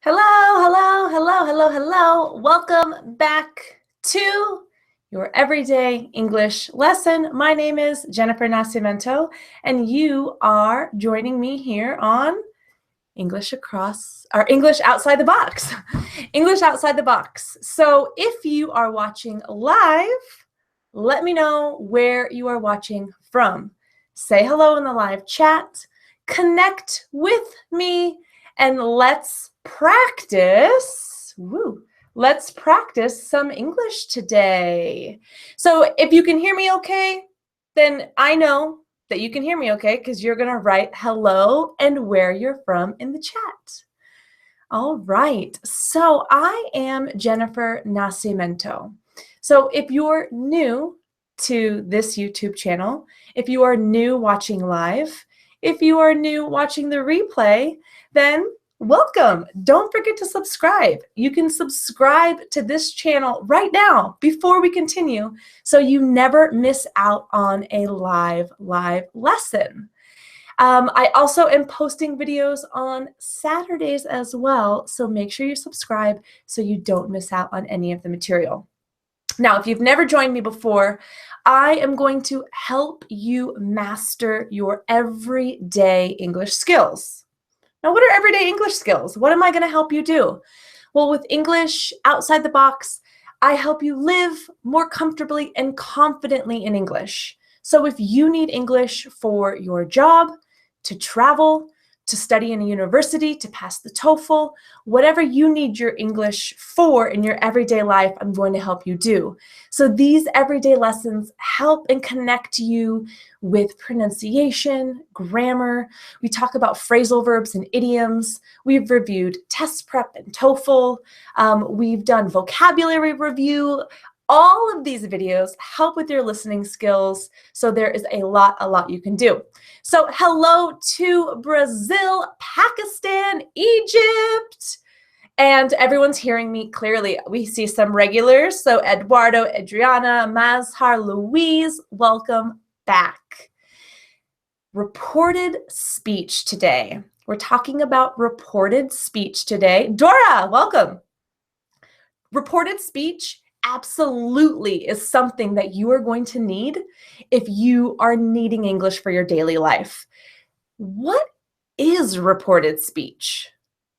Hello, hello, hello, hello, hello. Welcome back to your everyday English lesson. My name is Jennifer Nascimento, and you are joining me here on English Outside the Box. English Outside the Box. So if you are watching live, let me know where you are watching from. Say hello in the live chat, connect with me, and let's practice. Let's practice some English today. So if you can hear me okay, then I know that you can hear me okay because you're going to write hello and where you're from in the chat. All right, so I am Jennifer Nascimento. So if you're new to this YouTube channel, if you are new watching live, if you are new watching the replay, then welcome. Don't forget to subscribe. You can subscribe to this channel right now before we continue so you never miss out on a live lesson. I also am posting videos on Saturdays as well, so make sure you subscribe so you don't miss out on any of the material. Now, if you've never joined me before, I am going to help you master your everyday English skills. Now, what are everyday English skills? What am I going to help you do? Well, with English Outside the Box, I help you live more comfortably and confidently in English. So if you need English for your job, to travel, to study in a university, to pass the TOEFL, whatever you need your English for in your everyday life, I'm going to help you do. So these everyday lessons help and connect you with pronunciation, grammar. We talk about phrasal verbs and idioms. We've reviewed test prep and TOEFL. We've done vocabulary review. All of these videos help with your listening skills, so there is a lot you can do. So hello to Brazil, Pakistan, Egypt, and everyone's hearing me clearly. We see some regulars, so Eduardo, Adriana, Mazhar, Louise, welcome back. Reported speech today. We're talking about reported speech today. Dora, welcome. Reported speech absolutely is something that you are going to need if you are needing English for your daily life. What is reported speech?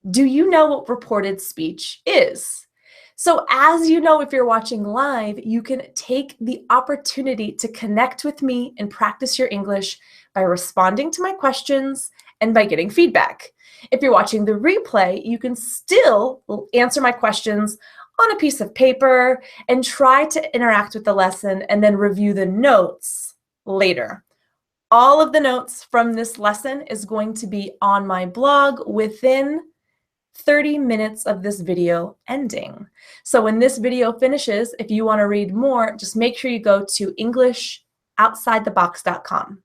Do you know what reported speech is? So as you know, if you're watching live, you can take the opportunity to connect with me and practice your English by responding to my questions and by getting feedback. If you're watching the replay, you can still answer my questions on a piece of paper and try to interact with the lesson and then review the notes later. All of the notes from this lesson is going to be on my blog within 30 minutes of this video ending. So when this video finishes, if you want to read more, just make sure you go to EnglishOutsideTheBox.com.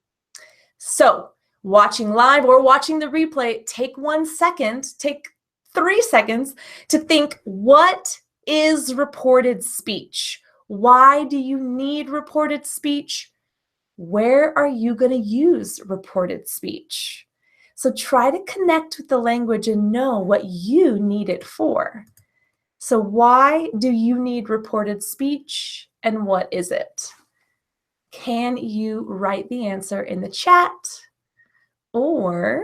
So watching live or watching the replay, take 1 second, take 3 seconds to think, what is reported speech? Why do you need reported speech? Where are you going to use reported speech? So try to connect with the language and know what you need it for. So why do you need reported speech and what is it? Can you write the answer in the chat or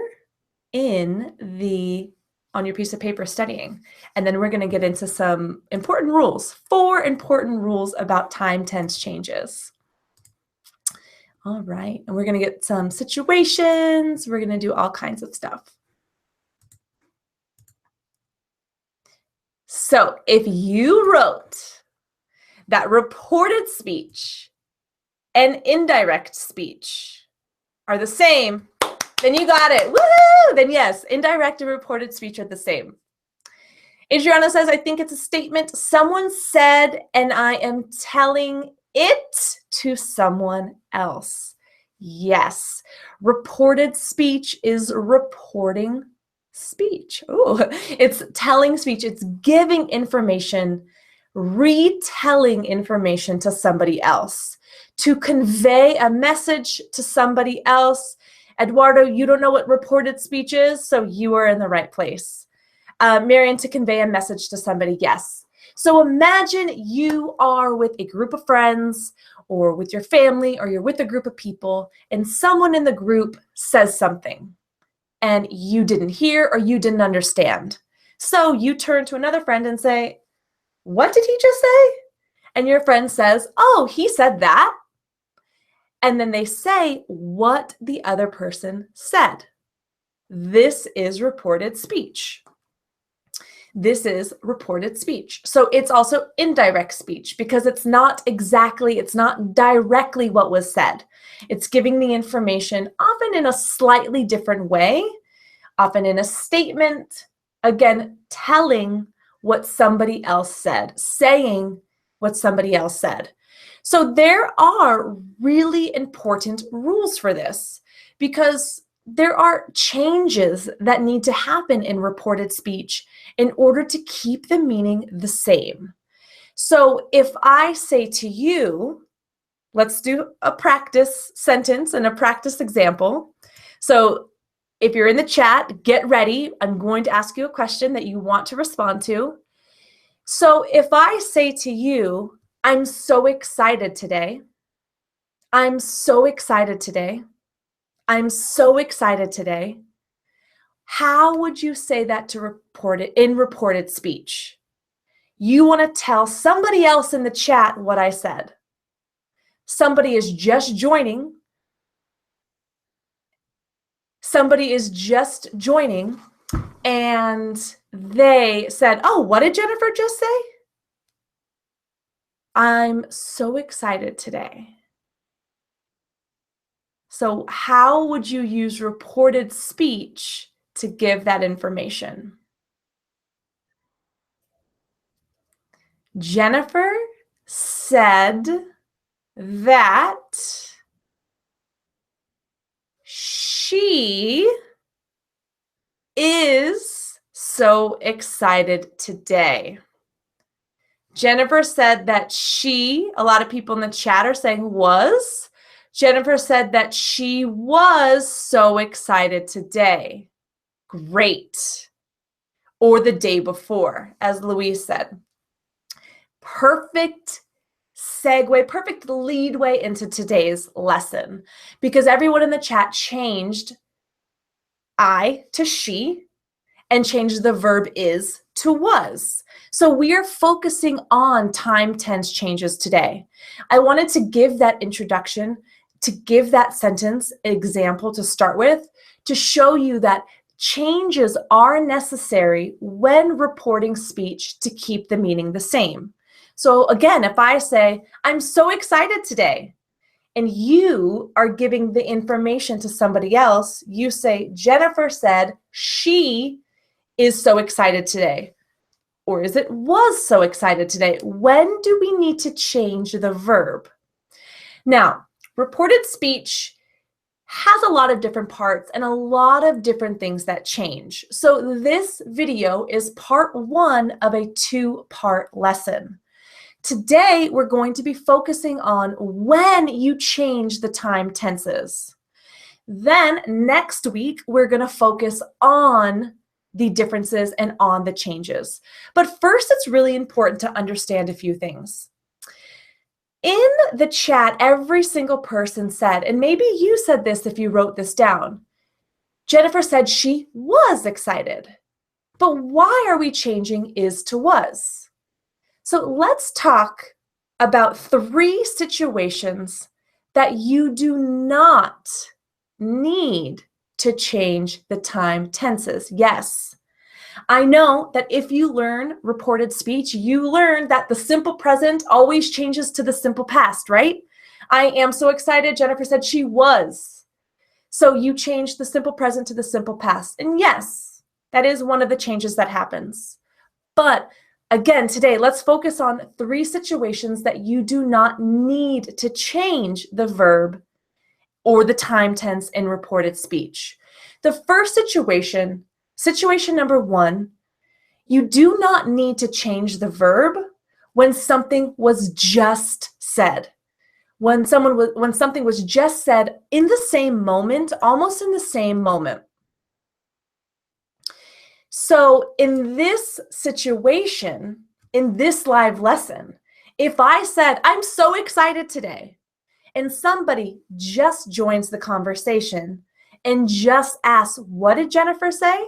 on your piece of paper studying? And then we're going to get into some important rules, 4 important rules about time tense changes. All right, and we're going to get some situations. We're going to do all kinds of stuff. So if you wrote that reported speech and indirect speech are the same, then you got it. Woohoo! Then yes, indirect and reported speech are the same. Adriana says, I think it's a statement someone said and I am telling it to someone else. Yes, reported speech is reporting speech. Ooh, it's telling speech. It's giving information, retelling information to somebody else, to convey a message to somebody else. Eduardo, you don't know what reported speech is, so you are in the right place. Marion, to convey a message to somebody, yes. So imagine you are with a group of friends or with your family, or you're with a group of people, and someone in the group says something and you didn't hear or you didn't understand. So you turn to another friend and say, "What did he just say?" And your friend says, "Oh, he said that." And then they say what the other person said. This is reported speech. This is reported speech. So it's also indirect speech because it's not directly what was said. It's giving the information often in a slightly different way, often in a statement, again, telling what somebody else said, saying what somebody else said. So there are really important rules for this because there are changes that need to happen in reported speech in order to keep the meaning the same. So if I say to you, let's do a practice sentence and a practice example. So if you're in the chat, get ready. I'm going to ask you a question that you want to respond to. So if I say to you, "I'm so excited today," "I'm so excited today," "I'm so excited today," how would you say that to report it in reported speech? You want to tell somebody else in the chat what I said. Somebody is just joining. Somebody is just joining and they said, "Oh, what did Jennifer just say?" "I'm so excited today." So how would you use reported speech to give that information? Jennifer said that she is so excited today. Jennifer said that she, a lot of people in the chat are saying was. Jennifer said that she was so excited today. Great. Or the day before, as Louise said. Perfect segue, perfect leadway into today's lesson because everyone in the chat changed I to she and changed the verb is to was. So we are focusing on time tense changes today. I wanted to give that introduction, to give that sentence example to start with, to show you that changes are necessary when reporting speech to keep the meaning the same. So again, if I say, "I'm so excited today," and you are giving the information to somebody else, you say, "Jennifer said she is so excited today." Or is it "was so excited today"? When do we need to change the verb? Now, reported speech has a lot of different parts and a lot of different things that change. So this video is part 1 of a 2-part lesson. Today, we're going to be focusing on when you change the time tenses. Then next week, we're going to focus on the differences and on the changes. But first, it's really important to understand a few things. In the chat, every single person said, and maybe you said this if you wrote this down, Jennifer said she was excited. But why are we changing is to was? So let's talk about 3 situations that you do not need to change the time tenses. Yes, I know that if you learn reported speech, you learn that the simple present always changes to the simple past, right? I am so excited. Jennifer said she was. So you change the simple present to the simple past. And yes, that is one of the changes that happens. But again, today, let's focus on 3 situations that you do not need to change the verb or the time tense in reported speech. The first situation, situation number 1, you do not need to change the verb when something was just said. When something was just said in the same moment, almost in the same moment. So in this situation, in this live lesson, if I said, I'm so excited today, and somebody just joins the conversation and just asks, what did Jennifer say?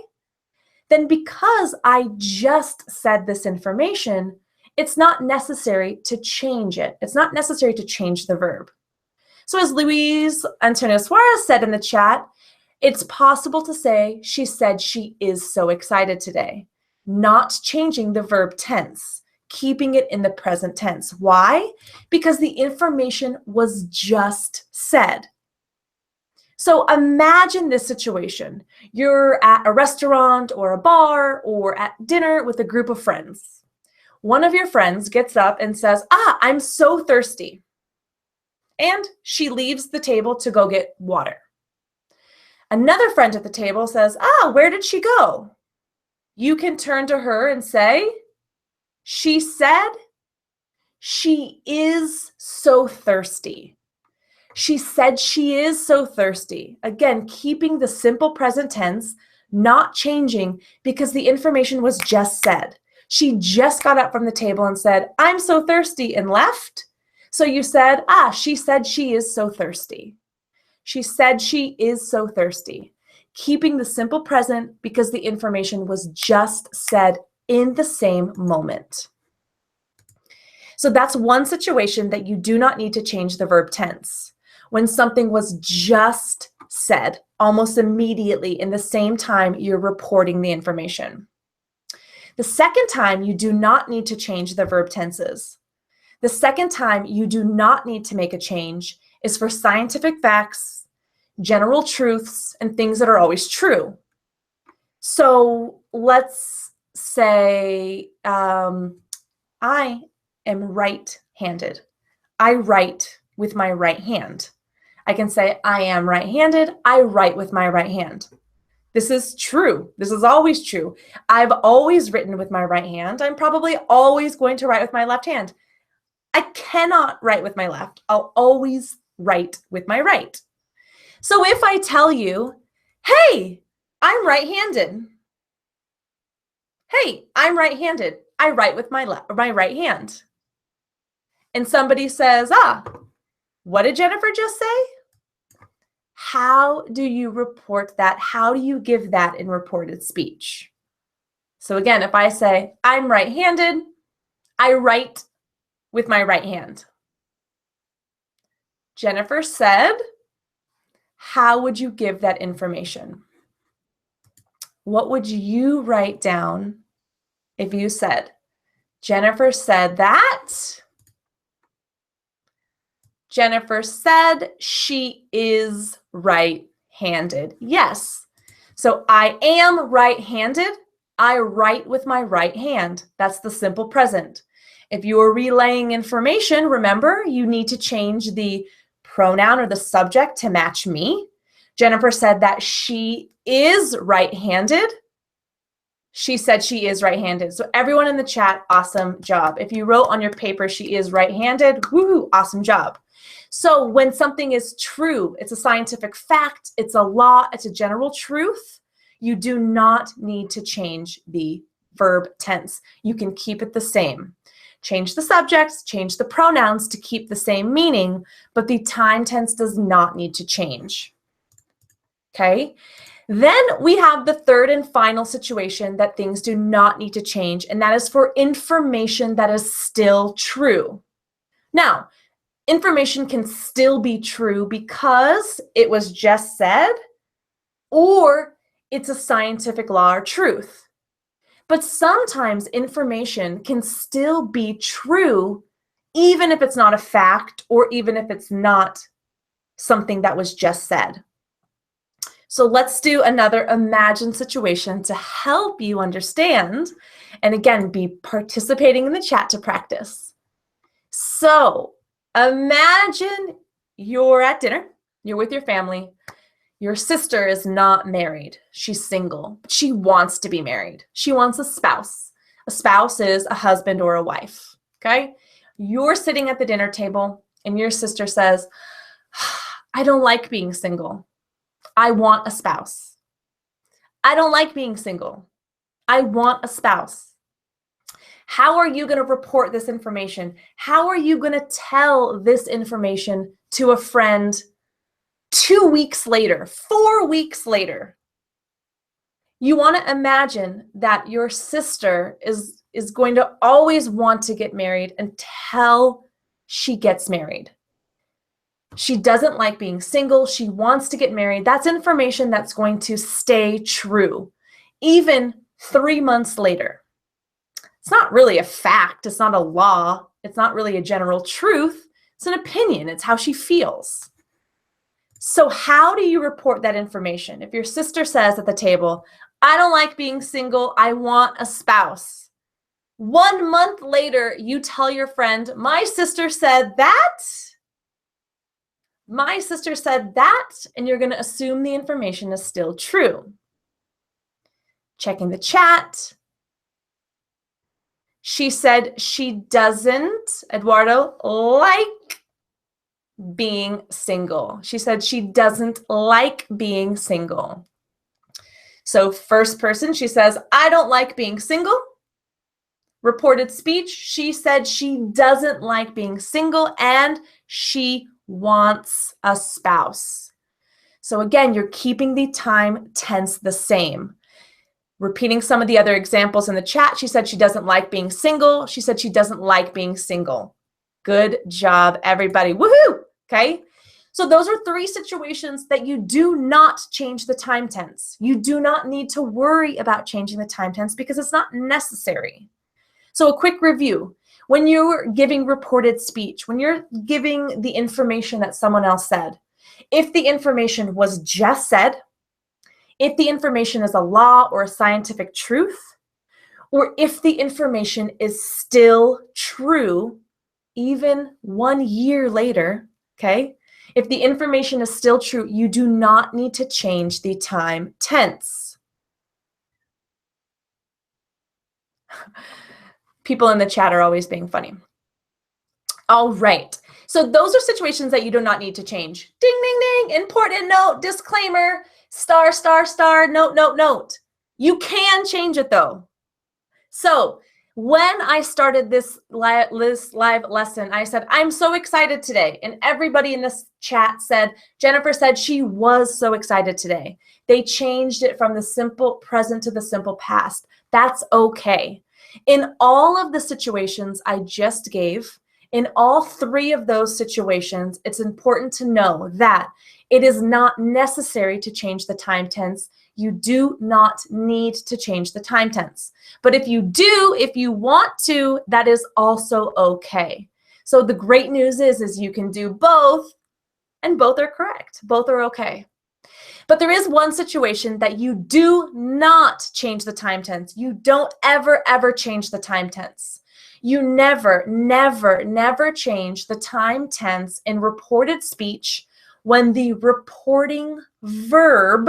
Then because I just said this information, it's not necessary to change it. It's not necessary to change the verb. So as Luis Antonio Suarez said in the chat, it's possible to say, she said she is so excited today, not changing the verb tense, keeping it in the present tense. Why? Because the information was just said. So imagine this situation. You're at a restaurant or a bar or at dinner with a group of friends. One of your friends gets up and says, I'm so thirsty. And she leaves the table to go get water. Another friend at the table says, where did she go? You can turn to her and say, she said she is so thirsty. She said she is so thirsty. Again, keeping the simple present tense, not changing because the information was just said. She just got up from the table and said, I'm so thirsty, and left. So you said, she said she is so thirsty. She said she is so thirsty. Keeping the simple present because the information was just said in the same moment. So that's one situation that you do not need to change the verb tense. When something was just said, almost immediately in the same time you're reporting the information. The second time you do not need to change the verb tenses. The second time you do not need to make a change is for scientific facts, general truths, and things that are always true. So let's say I am right-handed. I write with my right hand. I can say I am right-handed. I write with my right hand. This is true. This is always true. I've always written with my right hand. I'm probably always going to write with my left hand. I cannot write with my left. I'll always write with my right. So if I tell you, hey, I'm right-handed. Hey, I'm right-handed. I write with my right hand. And somebody says, what did Jennifer just say? How do you report that? How do you give that in reported speech? So again, if I say, I'm right-handed, I write with my right hand. Jennifer said, how would you give that information? What would you write down if you said, Jennifer said that? Jennifer said she is right-handed. Yes. So I am right-handed. I write with my right hand. That's the simple present. If you are relaying information, remember, you need to change the pronoun or the subject to match me. Jennifer said that she is right-handed. She said she is right-handed. So everyone in the chat, awesome job. If you wrote on your paper, she is right-handed, woohoo, awesome job. So when something is true, it's a scientific fact, it's a law, it's a general truth, you do not need to change the verb tense. You can keep it the same. Change the subjects, change the pronouns to keep the same meaning, but the time tense does not need to change. Okay? Then we have the third and final situation that things do not need to change, and that is for information that is still true. Now, information can still be true because it was just said, or it's a scientific law or truth. But sometimes information can still be true even if it's not a fact or even if it's not something that was just said. So let's do another imagined situation to help you understand, and again, be participating in the chat to practice. So imagine you're at dinner, you're with your family, your sister is not married, she's single, but she wants to be married. She wants a spouse. A spouse is a husband or a wife, okay? You're sitting at the dinner table and your sister says, I don't like being single. I want a spouse. I don't like being single. I want a spouse. How are you going to report this information? How are you going to tell this information to a friend 2 weeks later, 4 weeks later? You want to imagine that your sister is going to always want to get married until she gets married. She doesn't like being single. She wants to get married. That's information that's going to stay true, even 3 months later. It's not really a fact. It's not a law. It's not really a general truth. It's an opinion. It's how she feels. So how do you report that information? If your sister says at the table, I don't like being single, I want a spouse. 1 month later, you tell your friend, my sister said that. My sister said that, and you're going to assume the information is still true. Checking the chat. She said she doesn't, Eduardo, like being single. She said she doesn't like being single. So first person, she says, I don't like being single. Reported speech, she said she doesn't like being single and she wants a spouse. So again, you're keeping the time tense the same. Repeating some of the other examples in the chat, she said she doesn't like being single. She said she doesn't like being single. Good job, everybody. Woohoo! Okay. So those are 3 situations that you do not change the time tense. You do not need to worry about changing the time tense because it's not necessary. So a quick review. When you're giving reported speech, when you're giving the information that someone else said, if the information was just said, if the information is a law or a scientific truth, or if the information is still true, even 1 year later, okay? If the information is still true, you do not need to change the time tense. People in the chat are always being funny. All right. So those are situations that you do not need to change. Ding, ding, ding. Important note, disclaimer, star, star, star, note, note, note. You can change it though. So when I started this live lesson, I said, I'm so excited today. And everybody in this chat said, Jennifer said she was so excited today. They changed it from the simple present to the simple past. That's okay. In all of the situations I just gave, in all 3 of those situations, it's important to know that it is not necessary to change the time tense. You do not need to change the time tense. But if you do, if you want to, that is also okay. So the great news is you can do both, and both are correct. Both are okay. But there is one situation that you do not change the time tense. You don't ever, ever change the time tense. You never, never, never change the time tense in reported speech when the reporting verb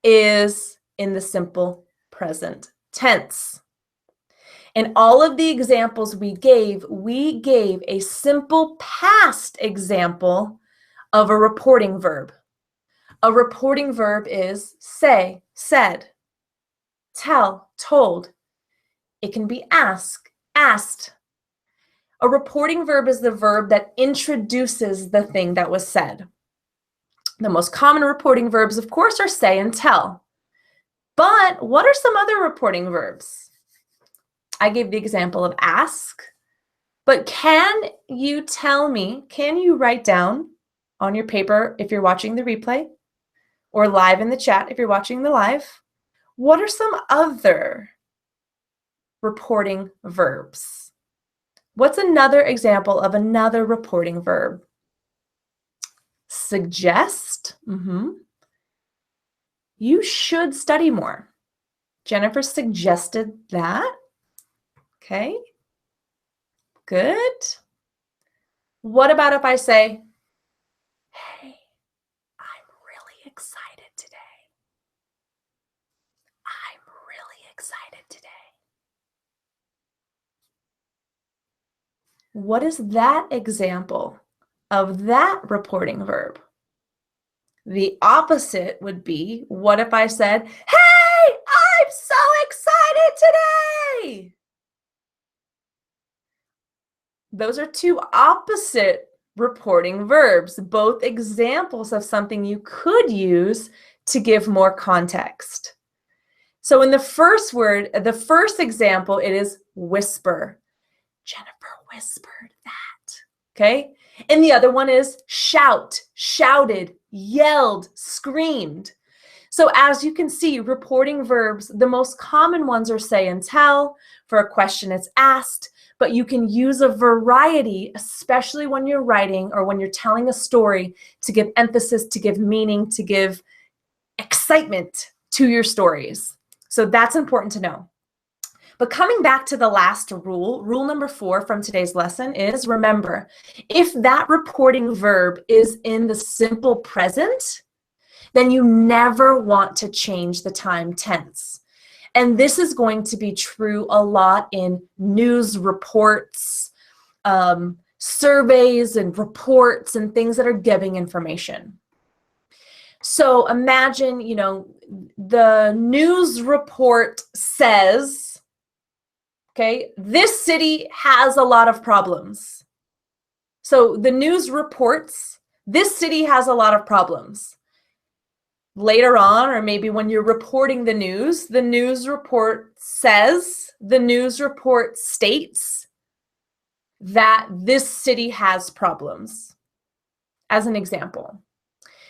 is in the simple present tense. In all of the examples we gave a simple past example of a reporting verb. A reporting verb is say, said, tell, told. It can be ask, asked. A reporting verb is the verb that introduces the thing that was said. The most common reporting verbs, of course, are say and tell. But what are some other reporting verbs? I gave the example of ask, but can you tell me, can you write down on your paper if you're watching the replay or live in the chat if you're watching the live, what are some other reporting verbs? What's another example of another reporting verb? Suggest. You should study more. Jennifer suggested that. Okay, good. What about if I say, hey, I'm really excited today. I'm really excited today. What is that example of that reporting verb? The opposite would be, what if I said, hey, I'm so excited today. Those are two opposite reporting verbs, both examples of something you could use to give more context. So in the first word, the first example, it is whisper. Jennifer whispered that, okay? And the other one is shout, shouted, yelled, screamed. So as you can see, reporting verbs, the most common ones are say and tell. For a question, it's asked, but you can use a variety, especially when you're writing or when you're telling a story, to give emphasis, to give meaning, to give excitement to your stories. So that's important to know. But coming back to the last rule, rule number 4 from today's lesson is, remember, if that reporting verb is in the simple present, then you never want to change the time tense. And this is going to be true a lot in news reports, surveys and reports and things that are giving information. So imagine, the news report says, okay, this city has a lot of problems. So the news reports, this city has a lot of problems. Later on, or maybe when you're reporting the news report says, the news report states that this city has problems, as an example.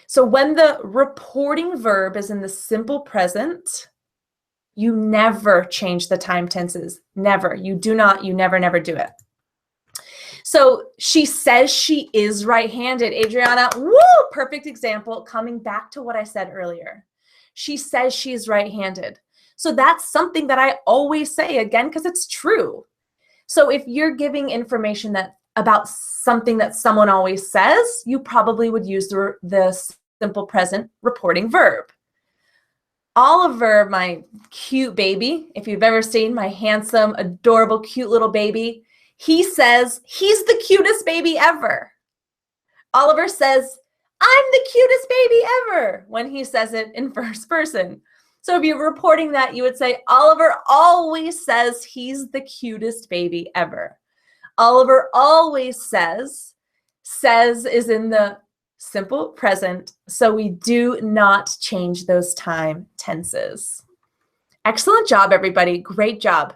So when the reporting verb is in the simple present, you never change the time tenses. Never. You never do it. So she says she is right-handed. Adriana, woo, perfect example, coming back to what I said earlier. She says she's right-handed. So that's something that I always say, again, because it's true. So if you're giving information about something that someone always says, you probably would use the simple present reporting verb. Oliver, my cute baby, if you've ever seen my handsome, adorable, cute little baby, he says he's the cutest baby ever. Oliver says, I'm the cutest baby ever, when he says it in first person. So if you're reporting that, you would say, Oliver always says he's the cutest baby ever. Oliver always says is in the simple present, so we do not change those time tenses. Excellent job, everybody. Great job.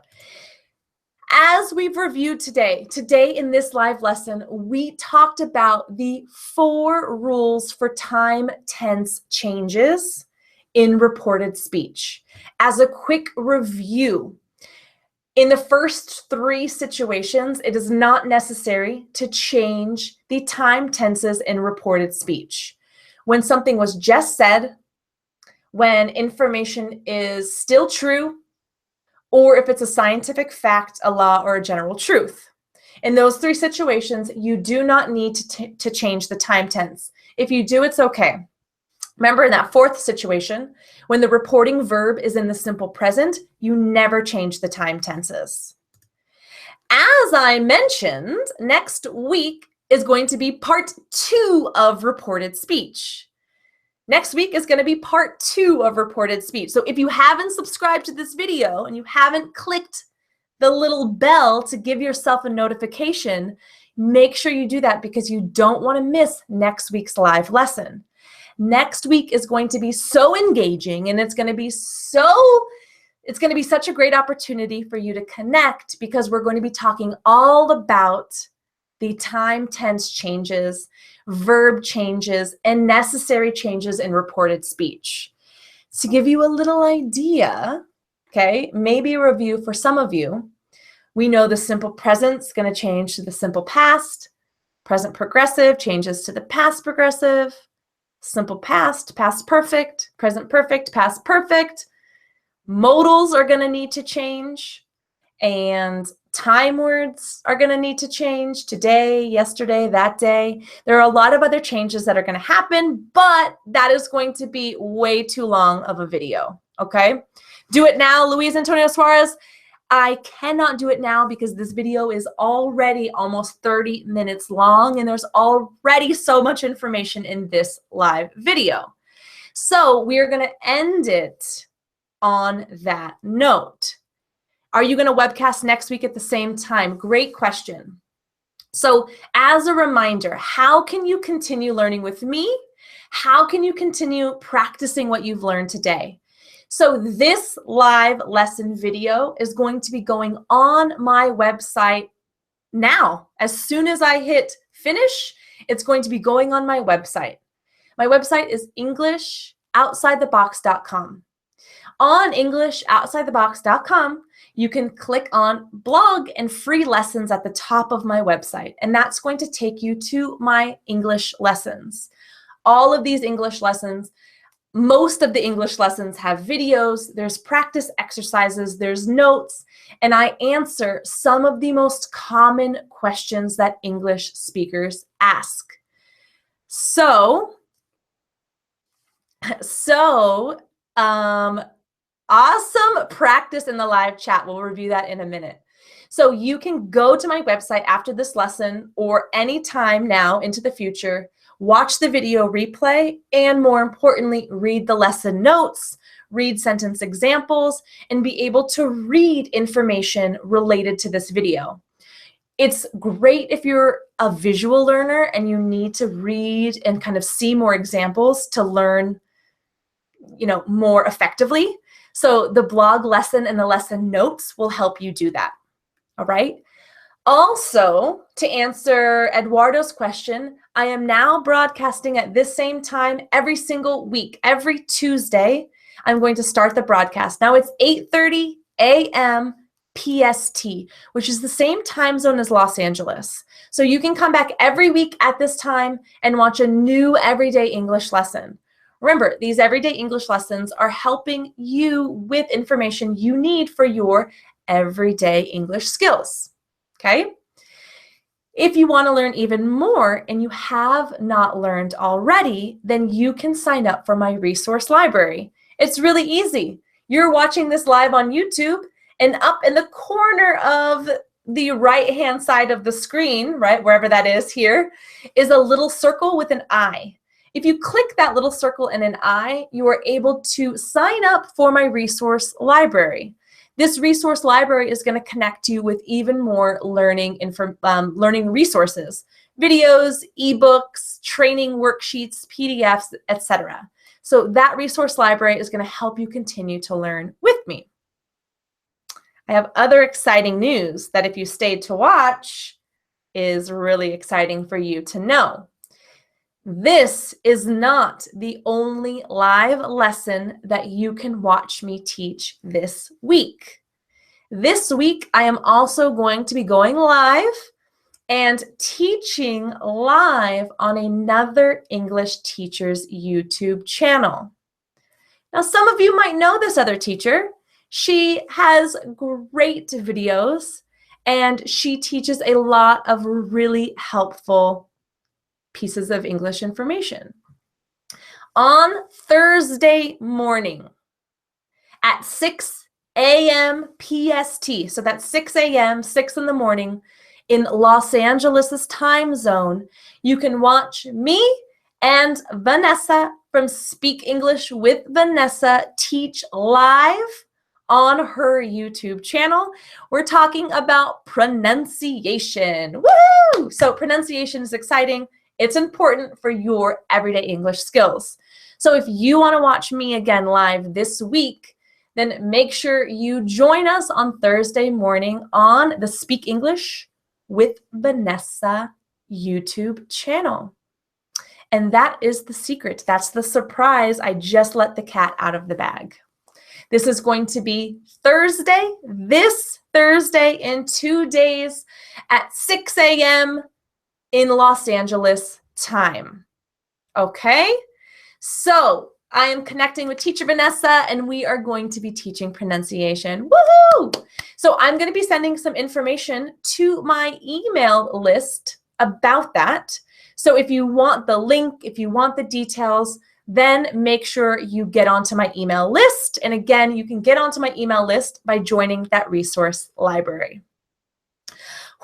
As we've reviewed today in this live lesson, we talked about the 4 rules for time tense changes in reported speech. As a quick review, in the first 3 situations, it is not necessary to change the time tenses in reported speech. When something was just said, when information is still true, or if it's a scientific fact, a law, or a general truth. In those 3 situations, you do not need to change the time tense. If you do, it's okay. Remember, in that 4th situation, when the reporting verb is in the simple present, you never change the time tenses. As I mentioned, next week is going to be part 2 of reported speech. Next week is going to be part 2 of reported speech. So if you haven't subscribed to this video and you haven't clicked the little bell to give yourself a notification, make sure you do that because you don't want to miss next week's live lesson. Next week is going to be so engaging, and it's going to be such a great opportunity for you to connect, because we're going to be talking all about the time tense changes, verb changes, and necessary changes in reported speech. To give you a little idea, okay, maybe a review for some of you, we know the simple present's going to change to the simple past, present progressive changes to the past progressive, simple past, past perfect, present perfect, past perfect. Modals are going to need to change, and time words are going to need to change. Today, yesterday, that day. There are a lot of other changes that are going to happen, but that is going to be way too long of a video, okay? Do it now, Luis Antonio Suarez. I cannot do it now because this video is already almost 30 minutes long, and there's already so much information in this live video. So we are going to end it on that note. Are you going to webcast next week at the same time? Great question. So as a reminder, how can you continue learning with me? How can you continue practicing what you've learned today? So this live lesson video is going to be going on my website now. As soon as I hit finish, it's going to be going on my website. My website is EnglishOutsideTheBox.com. On EnglishOutsideTheBox.com, you can click on blog and free lessons at the top of my website, and that's going to take you to my English lessons. All of these English lessons, most of the English lessons have videos, there's practice exercises, there's notes, and I answer some of the most common questions that English speakers ask. So awesome practice in the live chat. We'll review that in a minute. So you can go to my website after this lesson or anytime now into the future, watch the video replay, and more importantly, read the lesson notes, read sentence examples, and be able to read information related to this video. It's great if you're a visual learner and you need to read and kind of see more examples to learn, more effectively. So the blog lesson and the lesson notes will help you do that. All right. Also, to answer Eduardo's question, I am now broadcasting at this same time every single week. Every Tuesday, I'm going to start the broadcast. Now it's 8:30 a.m. PST, which is the same time zone as Los Angeles. So you can come back every week at this time and watch a new everyday English lesson. Remember, these everyday English lessons are helping you with information you need for your everyday English skills. Okay? If you want to learn even more and you have not learned already, then you can sign up for my resource library. It's really easy. You're watching this live on YouTube, and up in the corner of the right-hand side of the screen, right, wherever that is here, is a little circle with an I. If you click that little circle and an I, you are able to sign up for my resource library. This resource library is going to connect you with even more learning resources, videos, ebooks, training worksheets, PDFs, etc. So that resource library is going to help you continue to learn with me. I have other exciting news that if you stayed to watch is really exciting for you to know. This is not the only live lesson that you can watch me teach this week. This week, I am also going to be going live and teaching live on another English teacher's YouTube channel. Now, some of you might know this other teacher. She has great videos and she teaches a lot of really helpful pieces of English information. On Thursday morning at 6 a.m. PST, so that's 6 a.m., 6 in the morning in Los Angeles' time zone, you can watch me and Vanessa from Speak English with Vanessa teach live on her YouTube channel. We're talking about pronunciation. Woo! So pronunciation is exciting. It's important for your everyday English skills. So if you want to watch me again live this week, then make sure you join us on Thursday morning on the Speak English with Vanessa YouTube channel. And that is the secret. That's the surprise. I just let the cat out of the bag. This is going to be this Thursday in 2 days at 6 a.m. in Los Angeles time. Okay? So I am connecting with teacher Vanessa and we are going to be teaching pronunciation. Woohoo! So I'm going to be sending some information to my email list about that. So if you want the link, if you want the details, then make sure you get onto my email list. And again, you can get onto my email list by joining that resource library.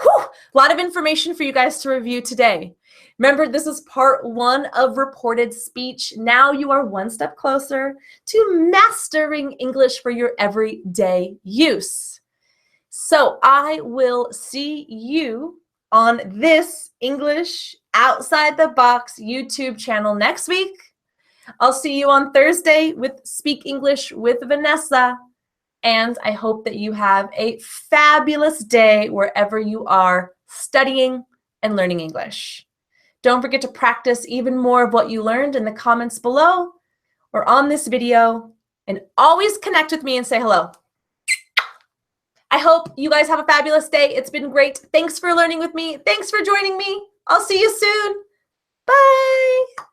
Whew, a lot of information for you guys to review today. Remember, this is part 1 of reported speech. Now you are one step closer to mastering English for your everyday use. So I will see you on this English Outside the Box YouTube channel next week. I'll see you on Thursday with Speak English with Vanessa. And I hope that you have a fabulous day wherever you are studying and learning English. Don't forget to practice even more of what you learned in the comments below or on this video. And always connect with me and say hello. I hope you guys have a fabulous day. It's been great. Thanks for learning with me. Thanks for joining me. I'll see you soon. Bye.